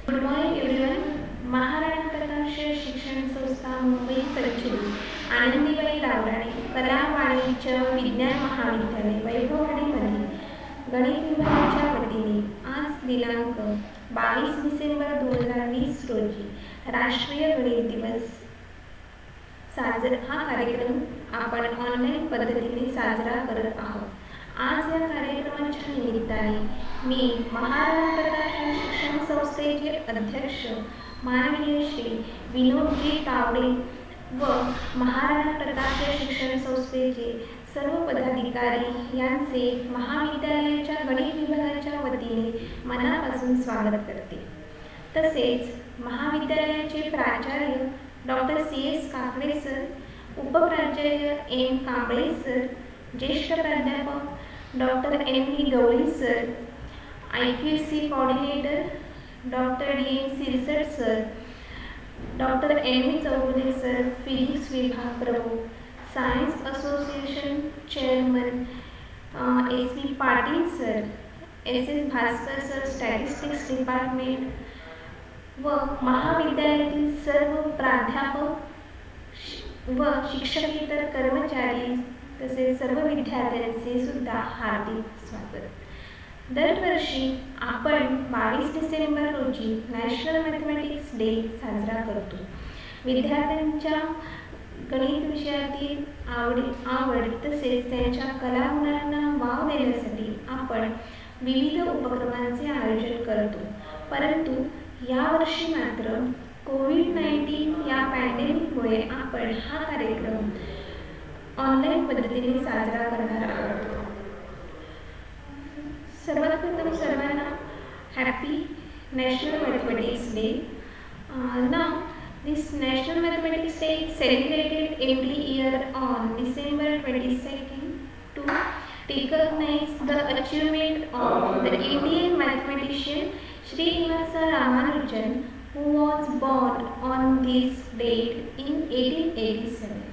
Good morning everyone. Maharana Pratap शिक्षण संस्था मुंबई संचलित आनंदीबाई रावराणे कला वाणिज्य विज्ञान महाविद्यालय वैभववाडीमध्ये गणित विभागाच्या वतीने आज दिनांक 22 डिसेंबर 2020 रोजी राष्ट्रीय गणित दिवस हा कार्यक्रम आपण ऑनलाईन पद्धतीने साजरा करत आहोत. आज या कार्यक्रमाच्या निमित्ताने मी महाराणा प्रताप शिक्षण संस्थेचे अध्यक्ष माननीय श्री विनोदजी तावडे व महाराणा प्रताप शिक्षण संस्थेचे सर्व पदाधिकारी यांचे महाविद्यालयाच्या गणित विभागाच्या वतीने मनापासून स्वागत करते. तसेच महाविद्यालयाचे प्राचार्य डॉक्टर CS काकडे सर, उपप्राचार्य M कांबळे सर, ज्येष्ठ प्राध्यापक doctor MV Gavali sir, IQC coordinator doctor DM Sirsat sir, doctor MV Chougule sir, physics विभाग प्रमुख, science association chairman SV Patil sir, SS Bhaskar sir, statistics department व महाविद्यालयातील सर्व प्राध्यापक व शिक्षकेतर कर्मचारी तसेच सर्व विद्यार्थ्यांचे सुद्धा हार्दिक स्वागत. दरवर्षी आपण 22 डिसेंबर रोजी नॅशनल मॅथमॅटिक्स डे साजरा करतो. विद्यार्थ्यांच्या गणित विषयातील आवड तसेच त्यांच्या कलागुणांना वाव देण्यासाठी आपण विविध उपक्रमांचे आयोजन करतो. परंतु यावर्षी मात्र कोविड-19 या पॅन्डेमिकमुळे आपण हा कार्यक्रम ऑनलाईन पद्धतीने साजरा करणार आहोत. सर्वात प्रथम सर्वांना happy national mathematics day. Now this National Mathematics Day is celebrated every year on December 22nd to recognize the achievement of the Indian mathematician Srinivasa Ramanujan, who was born on this date in 1887.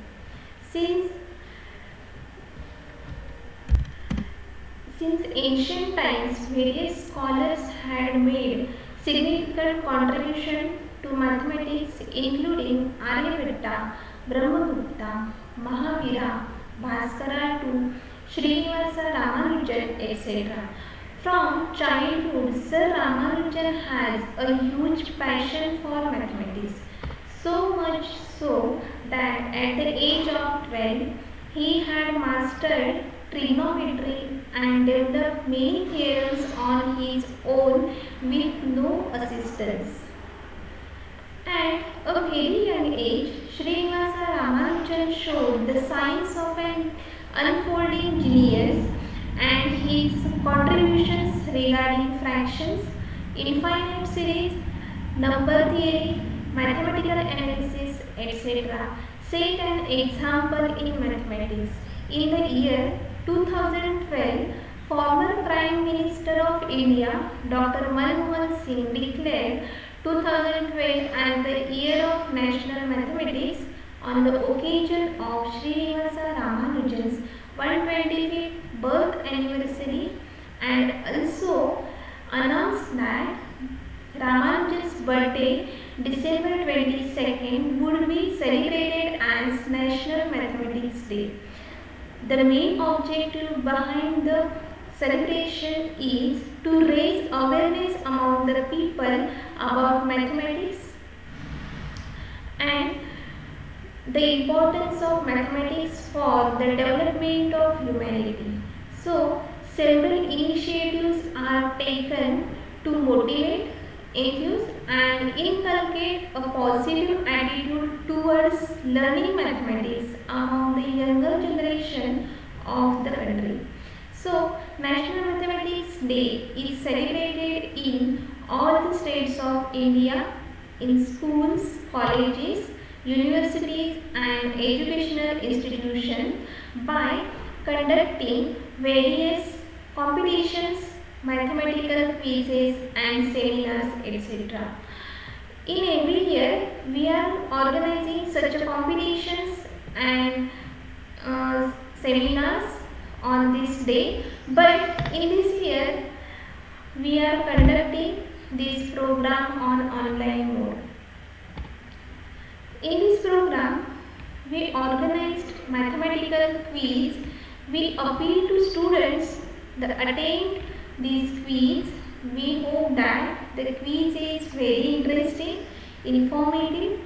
Since ancient times, various scholars had made significant contribution to mathematics, including Aryabhatta, Brahmagupta, Mahavira, Bhaskara to Srinivasa Ramanujan, etc. From childhood, Sir Ramanujan has a huge passion for mathematics, so much so that at the age of 12, he had mastered trigonometry and developed many theorems on his own with no assistance. At a very young age, Srinivasa Ramanujan showed the signs of an unfolding genius, and his contributions regarding fractions, infinite series, number theory, mathematical analysis, etc. set an example in mathematics. In the year 2012, former Prime Minister of India, Dr. Manmohan Singh, declared 2012 as the Year of National Mathematics on the occasion of Srinivasa Ramanujan's 125th birth anniversary, and also announced that Ramanujan's birthday, December 22nd, would be celebrated as National Mathematics Day. The main objective behind the celebration is to raise awareness among the people about mathematics and the importance of mathematics for the development of humanity. So, several initiatives are taken to motivate, enthuse, and inculcate a positive attitude towards learning mathematics among the younger generation of the country. So, National Mathematics Day is celebrated in all the states of India, in schools, colleges, universities and educational institutions by conducting various competitions, mathematical quizzes and seminars, etc. In every year, we are organizing such competitions and seminars on this day, but in this year we are conducting this program on online mode. In this program, we organized mathematical quiz. We appeal to students that attend these quiz. We hope that the quiz is very interesting, informative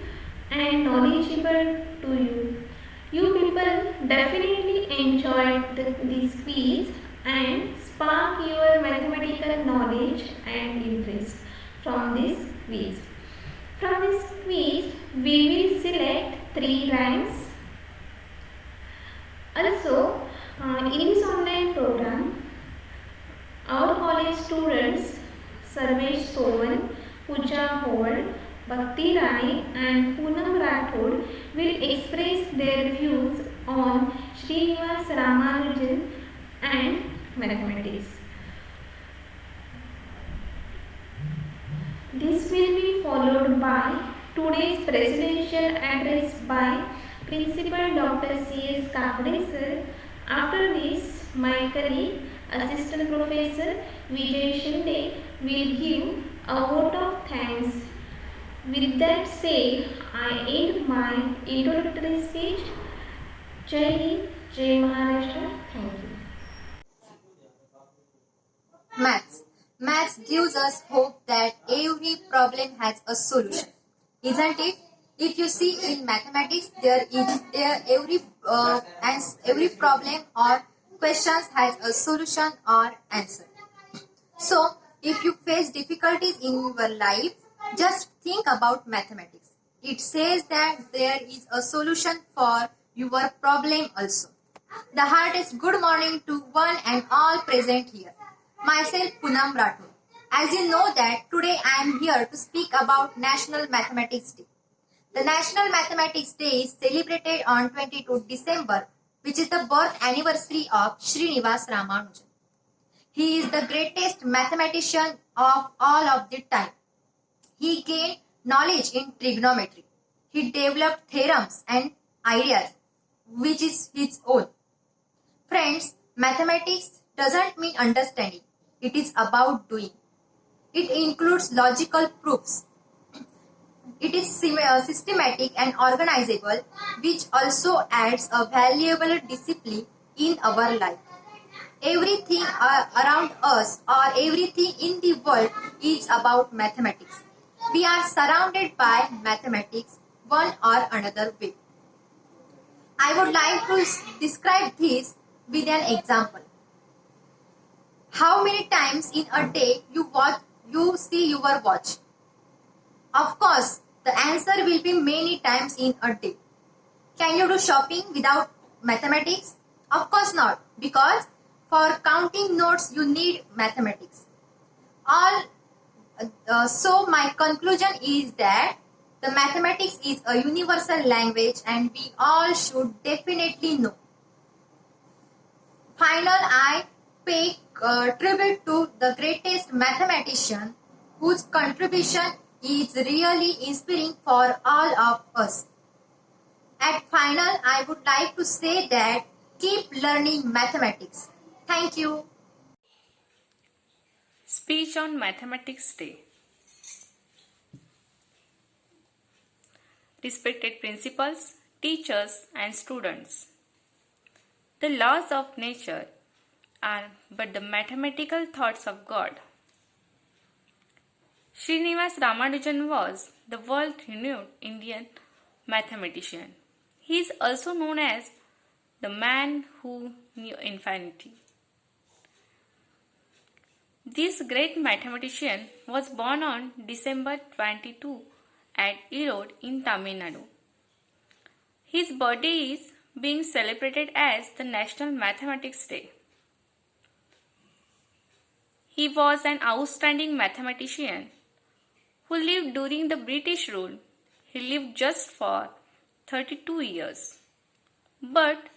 and knowledgeable to you. You people definitely enjoyed this quiz and spark your mathematical knowledge and interest from this quiz. From this quiz, we will select 3 ranks. Also, in this online program, our college students Sarvesh Sowan, Pooja Howard, Bhakti Rani and Poonam Rathod will express their views on Srinivas Ramanujan and mathematics. This will be followed by today's presidential address by Principal Dr. C.S. Kakade sir. After this, my colleague, Assistant Professor Vijay Shinde will give a vote of thanks. With that said, I end my introductory speech. Jai Hind, Jai Maharashtra. Thank you. Maths. Maths gives us hope that every problem has a solution, isn't it? If you see in mathematics, every problem or questions has a solution or answer. So, if you face difficulties in your life, just think about mathematics. It says that there is a solution for your problem also. The heartiest good morning to one and all present here. Myself Poonam Rathod. As you know that today I am here to speak about National Mathematics Day. The National Mathematics Day is celebrated on 22 December, which is the birth anniversary of Srinivas Ramanujan. He is the greatest mathematician of all of the time. He gained knowledge in trigonometry. He developed theorems and ideas, which is his own. Friends, mathematics doesn't mean understanding. It is about doing. It includes logical proofs. It is systematic and organizable, which also adds a valuable discipline in our life. Everything around us or everything in the world is about mathematics. We are surrounded by mathematics one or another way. I would like to describe this with an example. How many times in a day you see your watch? Of course, the answer will be many times in a day. Can you do shopping without mathematics? Of course not, because for counting notes you need mathematics. So my conclusion is that the mathematics is a universal language and we all should definitely know. Final, I pay tribute to the greatest mathematician whose contribution is really inspiring for all of us. At final, I would like to say that keep learning mathematics. Thank you. Speech on Mathematics Day. Respected principals, teachers and students. The laws of nature are but the mathematical thoughts of God. Srinivas Ramanujan was the world-renowned Indian mathematician. He is also known as the man who knew infinity. This great mathematician was born on December 22 at Erode in Tamil Nadu. His birthday is being celebrated as the National Mathematics Day. He was an outstanding mathematician who lived during the British rule. He lived just for 32 years. But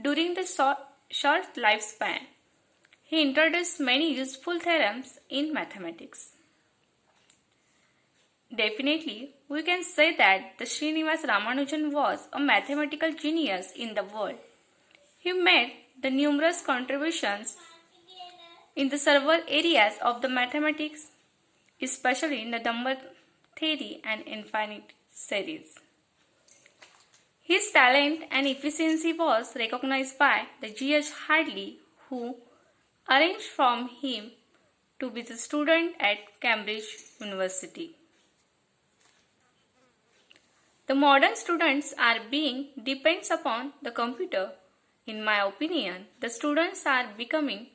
during the short lifespan, he introduced many useful theorems in mathematics. Definitely, we can say that the Srinivas Ramanujan was a mathematical genius in the world. He made the numerous contributions in the several areas of the mathematics. especially in the number theory and infinite series. His talent and efficiency was recognized by the G.H. Hadley, who arranged for him to be the student at Cambridge University. The modern students are being depends upon the computer. In my opinion, the students are becoming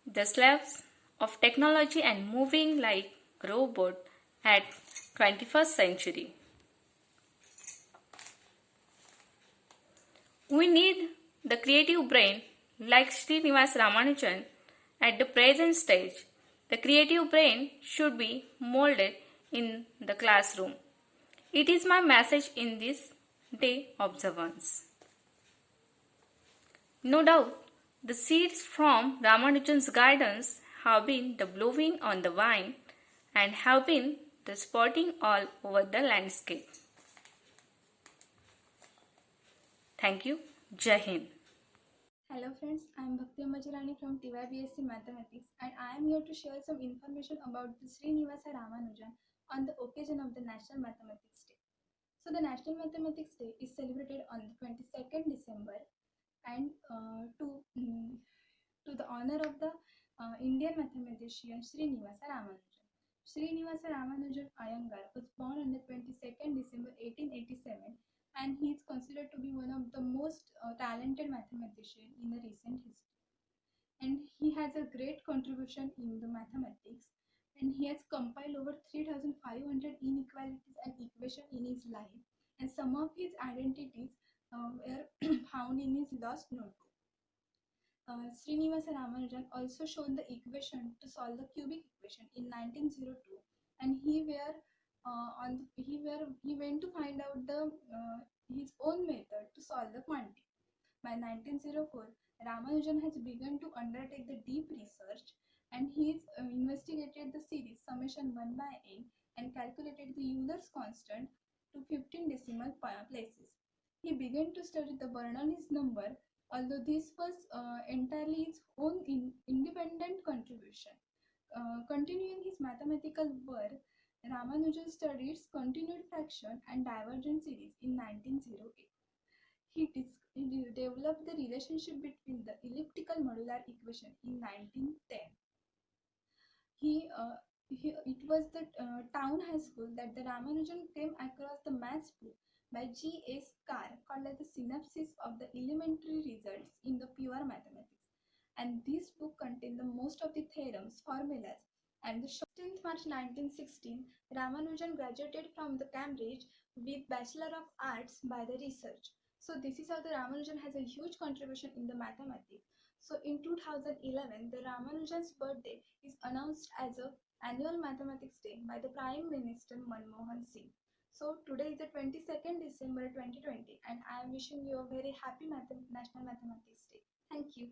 the slaves of technology and moving like robot at 21st century. We need the creative brain like Srinivas Ramanujan at the present stage. The creative brain should be molded in the classroom. It is my message in this day observance. No doubt, the seeds from Ramanujan's guidance have been the blowing on the vine and have been the spotting all over the landscape. Thank you. Jai Hind. Hello friends, I am Bhakti Ambajirani from TYBSc Mathematics and I am here to share some information about the Srinivasa Ramanujan on the occasion of the National Mathematics Day. So the National Mathematics Day is celebrated on the 22nd December and to the honor of the Indian mathematician Srinivasa Ramanujan. Srinivasa Ramanujan Iyengar was born on the 22nd December 1887 and he is considered to be one of the most talented mathematicians in the recent history. And he has a great contribution in the mathematics and he has compiled over 3,500 inequalities and equations in his life, and some of his identities were found in his lost notebook. Srinivasa Ramanujan also shown the equation to solve the cubic equation in 1902, and he went to find out his own method to solve the quantity. By 1904, Ramanujan has begun to undertake the deep research, and he has investigated the series summation 1 by n and calculated the Euler's constant to 15 decimal places. He began to study the Bernoulli's number, although this was entirely his own independent contribution. Continuing his mathematical work, Ramanujan studied continued fraction and divergent series in 1908. He developed the relationship between the elliptical modular equation in 1910. It was the town high school that the Ramanujan came across the maths book by G.S. Carr called as the synopsis of the elementary results in the pure mathematics. And this book contained the most of the theorems, formulas, and the 16th March 1916, Ramanujan graduated from the Cambridge with Bachelor of Arts by the research. So this is how the Ramanujan has a huge contribution in the mathematics. So in 2011, the Ramanujan's birthday is announced as a annual mathematics day by the Prime Minister Manmohan Singh. So today is the 22nd December 2020 and I am wishing you a very happy National Mathematics Day. Thank you.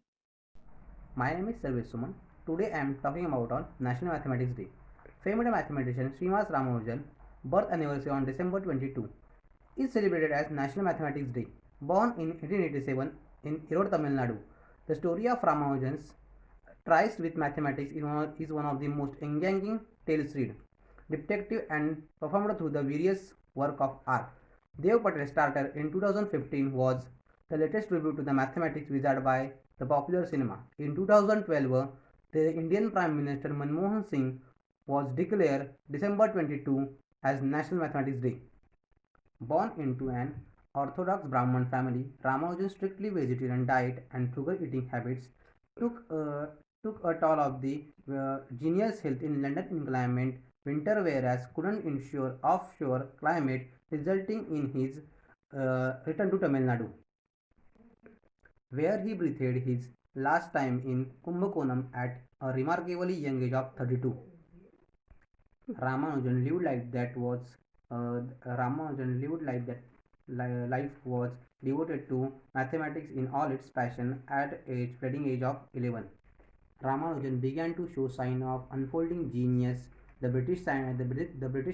My name is Sarvesh Suman. Today I am talking about on National Mathematics Day. Famed mathematician Srinivas Ramanujan birth anniversary on December 22 is celebrated as National Mathematics Day. Born in 1887 in Erode, Tamil Nadu, the story of Ramanujan's tryst with mathematics is one of the most engaging tales read, depictive and performed through the various work of art. Dev Patel starter in 2015 was the latest tribute to the mathematics wizard by the popular cinema. In 2012, the Indian Prime Minister Manmohan Singh was declared December 22 as National Mathematics Day. Born into an Orthodox Brahmin family, Ramanujan's strictly vegetarian diet and frugal eating habits took a toll of the genius health in London inclement winter, whereas couldn't ensure offshore climate, resulting in his return to Tamil Nadu, where he breathed his last time in Kumbakonam at a remarkably young age of 32. Ramanujan lived like that was life was devoted to mathematics in all its passion at a fleeting age of 11. Ramanujan began to show signs of unfolding genius. The British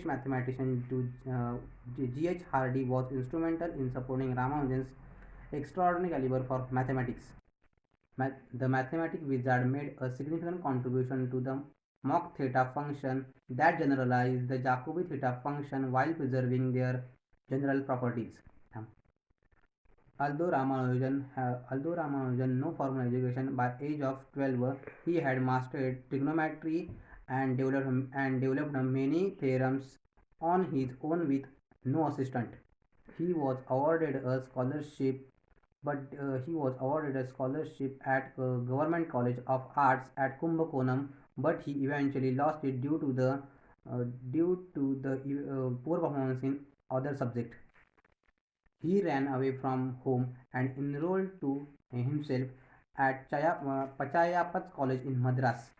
mathematician G.H. Hardy was instrumental in supporting Ramanujan's extraordinary caliber for mathematics. The mathematic wizard made a significant contribution to the mock theta function that generalize the Jacobi theta function while preserving their general properties. Although Ramanujan no formal education, by age of 12 he had mastered trigonometry and developed many theorems on his own with no assistant. He was awarded a scholarship, at Government College of Arts at Kumbakonam, but he eventually lost it due to the poor performance in other subjects. He ran away from home and enrolled to himself at Pachaiyappa College in Madras.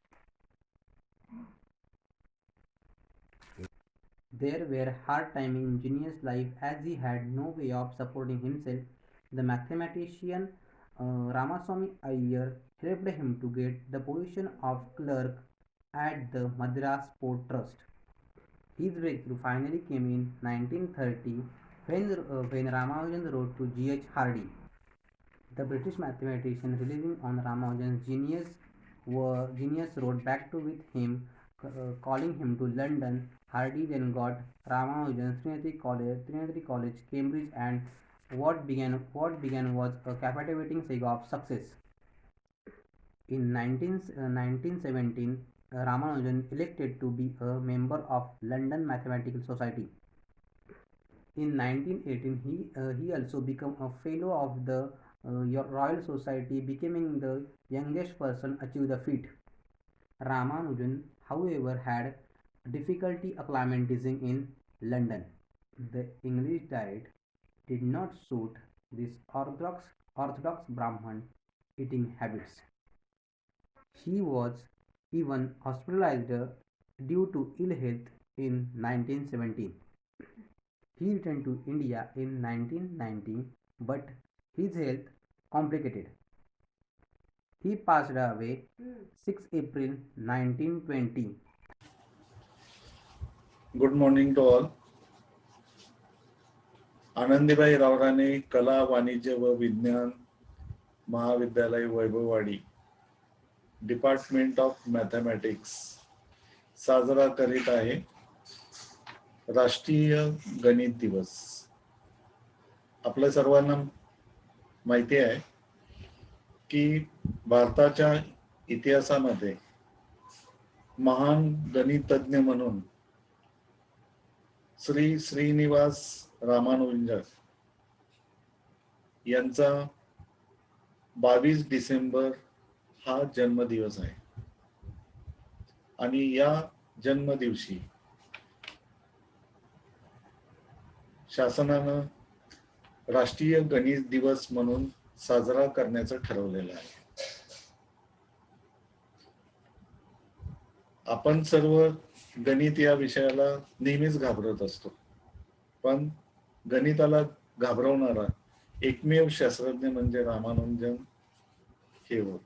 There were hard times in Junior's life as he had no way of supporting himself. The mathematician Ramaswamy Iyer helped him to get the position of clerk at the Madras Port Trust. His breakthrough finally came in 1930 when Ramanujan wrote to G.H. Hardy. The British mathematician, relying on Ramanujan's genius, wrote back to with him, calling him to London. Hardy then got Ramanujan Trinity College, Cambridge, and what began was a captivating saga of success. In 1917, Ramanujan elected to be a member of London Mathematical Society. In 1918, he also became a fellow of the Royal Society, becoming the youngest person achieve the feat. Ramanujan, however, had difficulty acclimatizing in London. The English diet did not suit this orthodox Brahman eating habits. He was even hospitalized due to ill health in 1917. He returned to India in 1919, but his health complicated. He passed away 6 April 1920. Good morning to all. Anandibai Rawrane कला वाणिज्य व विज्ञान महाविद्यालय Vaibhavwadi, department of mathematics साजरा करीत आहे राष्ट्रीय गणित दिवस. आपल्या सर्वांना माहिती आहे की भारताच्या इतिहासामध्ये महान गणितज्ञ म्हणून श्री श्रीनिवास रामानुजन यांचा 22 डिसेंबर हा जन्मदिवस आहे. आणि या जन्मदिवशी शासनानं राष्ट्रीय गणित दिवस म्हणून साजरा करण्याचं ठरवलेलं आहे. आपण सर्व गणित या विषयाला नेहमीच घाबरत असतो, पण गणिताला घाबरवणारा एकमेव शास्त्रज्ञ म्हणजे रामानुजन हे होत.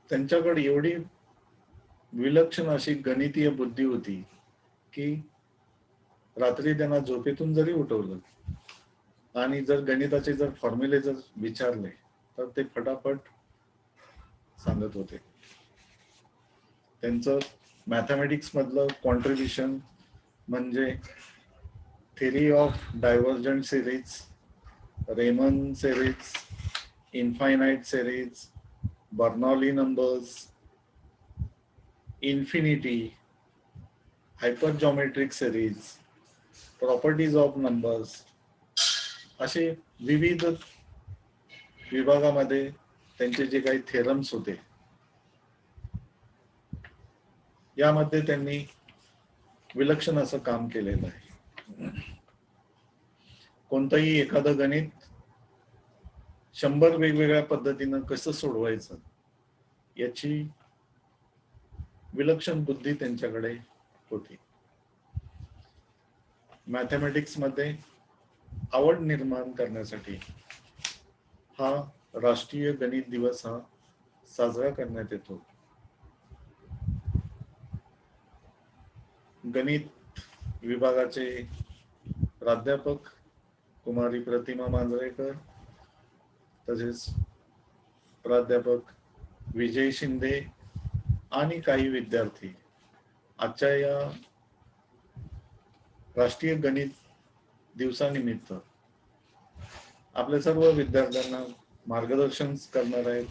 त्यांच्याकडे एवढी विलक्षण अशी गणितीय बुद्धी होती की रात्री त्यांना झोपेतून जरी उठवलं आणि जर गणिताचे जर फॉर्म्युले जर विचारले तर ते फटाफट सांगत होते. त्यांचं मॅथमॅटिक्स मधलं कॉन्ट्रीब्युशन म्हणजे theory of divergent series, Riemann series, infinite series, Bernoulli numbers, infinity, hypergeometric series, properties of numbers असे विविध विभागामध्ये त्यांचे जे काही थेरम्स होते यामध्ये त्यांनी विलक्षण असं काम केलेलं आहे. कोणतंही एखादं गणित 100 वेगवेगळ्या पद्धतीनं कसं सोडवायचं याची विलक्षण बुद्धी त्यांच्याकडे होती. मॅथमॅटिक्स मध्ये आवड निर्माण करण्यासाठी हा राष्ट्रीय गणित दिवस हा साजरा करण्यात येतो. गणित विभागाचे प्राध्यापक कुमारी प्रतिमा मांजरेकर, तसेच प्राध्यापक विजय शिंदे, आणि काही विद्यार्थी आजच्या या राष्ट्रीय गणित दिवसानिमित्त आपल्या सर्व विद्यार्थ्यांना मार्गदर्शन करणार आहेत.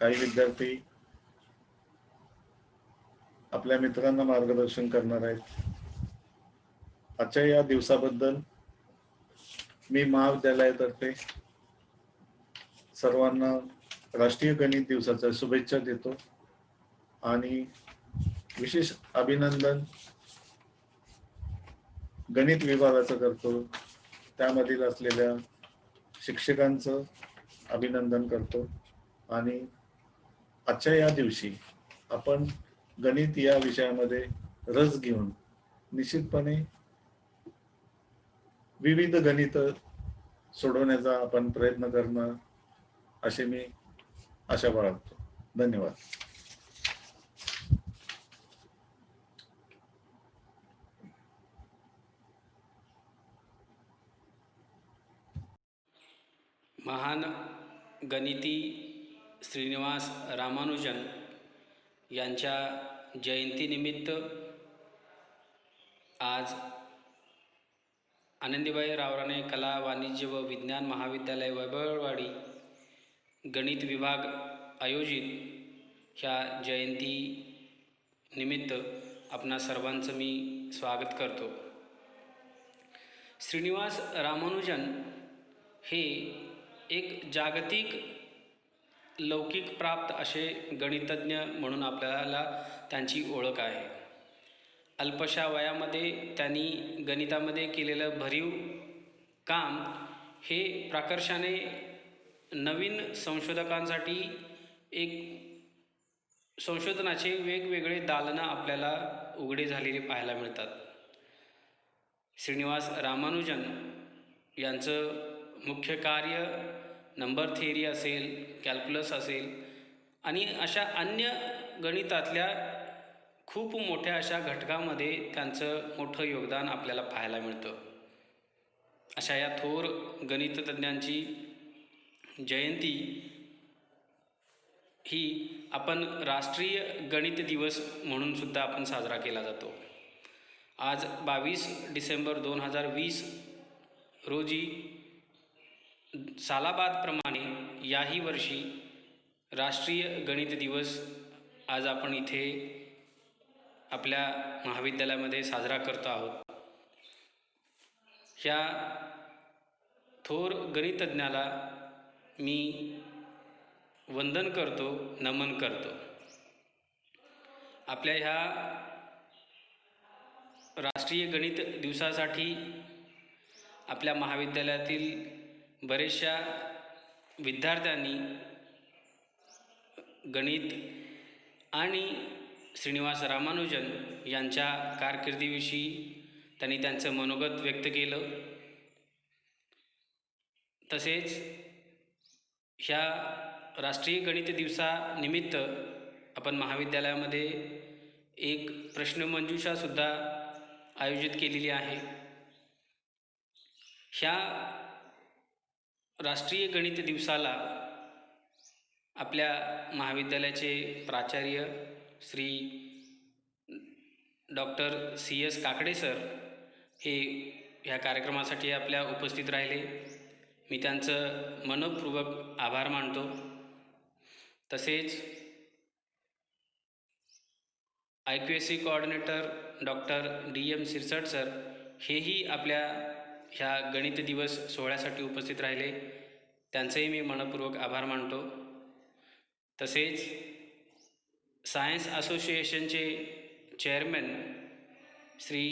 काही विद्यार्थी आपल्या मित्रांना मार्गदर्शन करणार आहेत. आजच्या या दिवसाबद्दल मी महाविद्यालयातर्फे सर्वांना राष्ट्रीय गणित दिवसाच्या शुभेच्छा देतो आणि विशेष अभिनंदन गणित विभागाचं करतो. त्यामधील असलेल्या शिक्षकांचं अभिनंदन करतो आणि आजच्या या दिवशी आपण गणित या विषयामध्ये रस घेऊन निश्चितपणे विविध गणित सोडवण्याचा आपण प्रयत्न करणं असे मी आशा बाळगतो. धन्यवाद. महान गणिती श्रीनिवास रामानुजन यांच्या जयंतीनिमित्त आज आनंदीबाई रावराणे कला वाणिज्य व विज्ञान महाविद्यालय वैभववाडी गणित विभाग आयोजित ह्या जयंती निमित्त आपणा सर्वांचं मी स्वागत करतो. श्रीनिवास रामानुजन हे एक जागतिक लौकिक प्राप्त असे गणितज्ञ म्हणून आपल्याला त्यांची ओळख आहे. अल्पशा वयामध्ये त्यांनी गणितामध्ये केलेलं भरीव काम हे प्राकर्षाने नवीन संशोधकांसाठी एक संशोधनाचे वेगवेगळे दालनं आपल्याला उघडे झालेले पाहायला मिळतात. श्रीनिवास रामानुजन यांचं मुख्य कार्य नंबर थिअरी असेल, कॅल्क्युलस असेल आणि अशा अन्य गणितातल्या खूप मोठ्या अशा घटकामध्ये त्यांचं मोठं योगदान आपल्याला पाहायला मिळतं. अशा या थोर गणिततज्ञांची जयंती ही आपण राष्ट्रीय गणित दिवस म्हणून सुद्धा आपण साजरा केला जातो. आज 22 डिसेंबर 2020 रोजी सालाबादप्रमाणे याही वर्षी राष्ट्रीय गणित दिवस आज आपण इथे आपल्या महाविद्यालयामध्ये साजरा करतो आहोत. ह्या थोर गणितज्ञाला मी वंदन करतो, नमन करतो. आपल्या ह्या राष्ट्रीय गणित दिवसासाठी आपल्या महाविद्यालयातील बरेचशा विद्यार्थ्यांनी गणित आणि श्रीनिवास रामानुजन यांच्या कारकिर्दीविषयी त्यांनी त्यांचं मनोगत व्यक्त केलं. तसेच ह्या राष्ट्रीय गणित दिवसानिमित्त आपण महाविद्यालयामध्ये एक प्रश्नमंजुषासुद्धा आयोजित केलेली आहे. ह्या राष्ट्रीय गणित दिवसाला आपल्या महाविद्यालयाचे प्राचार्य Shri doctor CS Kakade sir हे ह्या कार्यक्रमासाठी आपल्या उपस्थित राहिले. मी त्यांचं मनपूर्वक आभार मानतो. तसेच IQAC coordinator doctor DM Sirsat sir हेही आपल्या ह्या गणित दिवस सोहळ्यासाठी उपस्थित राहिले. त्यांचेही मी मनपूर्वक आभार मानतो. तसेच सायन्स असोसिएशनचे chairman Shri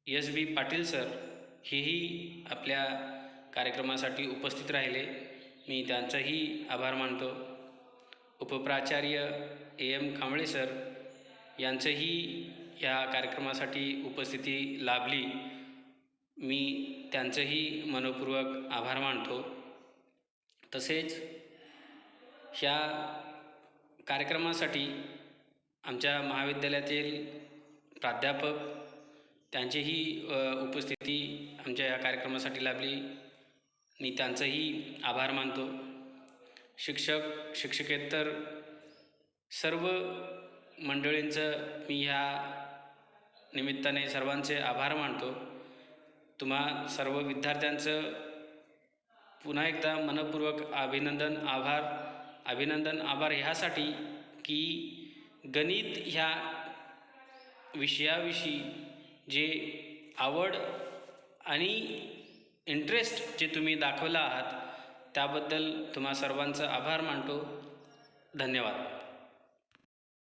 SB Patil sir हेही आपल्या कार्यक्रमासाठी उपस्थित राहिले. मी त्यांचाही आभार मानतो. उपप्राचार्य AM कांबळे सर यांचंही या कार्यक्रमासाठी उपस्थिती लाभली. मी त्यांचंही मनपूर्वक आभार मानतो. तसेच ह्या कार्यक्रमासाठी आमच्या महाविद्यालयातील प्राध्यापक त्यांचीही उपस्थिती आमच्या या कार्यक्रमासाठी लाभली. मी त्यांचंही आभार मानतो. शिक्षक शिक्षकेतर सर्व मंडळींचं मी ह्या निमित्ताने सर्वांचे आभार मानतो. तुम्हा सर्व विद्यार्थ्यांचं पुन्हा एकदा मनपूर्वक अभिनंदन आभार ह्यासाठी की गणित ह्या विषयाविषयी जे आवड आणि इंटरेस्ट जे तुम्ही दाखवला आहात त्याबद्दल तुम्हा सर्वांचा आभार मानतो. धन्यवाद.